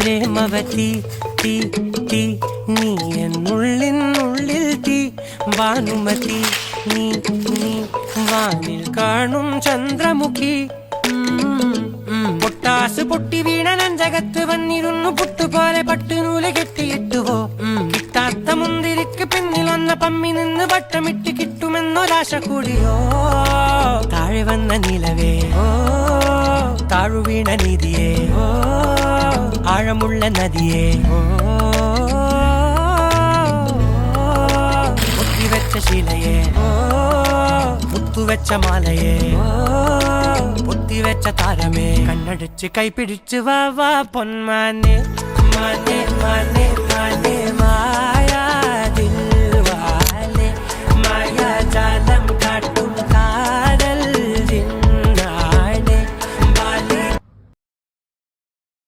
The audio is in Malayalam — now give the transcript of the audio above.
പ്രേമവതി തീ തീ നീ എന്നുള്ളിൽ തീ ഭാനുമതി നീ നീ വാനിൽ കാണും ചന്ദ്രമുഖി പൊട്ടാസ് പൊട്ടി വീണ നഞ്ചകത്ത് വന്നിരുന്നു പുട്ടുപോലെ പട്ടുനൂല് കെട്ടിയിട്ടുവോ കിട്ടാത്ത മുന്തിരിക്ക് പിന്നിൽ വന്ന പമ്മി നിന്ന് വട്ടമിട്ട് കിട്ടുമെന്നൊരാശ കൂടിയോ താഴെ വന്ന നിലവേ ഓ താഴു വീണ നിധിയേ ഓ ആഴമുള്ള നദിയേ ഓ പൊത്തിവെച്ച ശിലയേ ഓ മുത്തുവെച്ച മാലയേ ഓ പൊത്തിവെച്ച താരമേ കണ്ണടിച്ച് കൈപിടിച്ച് വാ വാ പൊന്മാനെ മാനേ മാനേ മാനേ മാ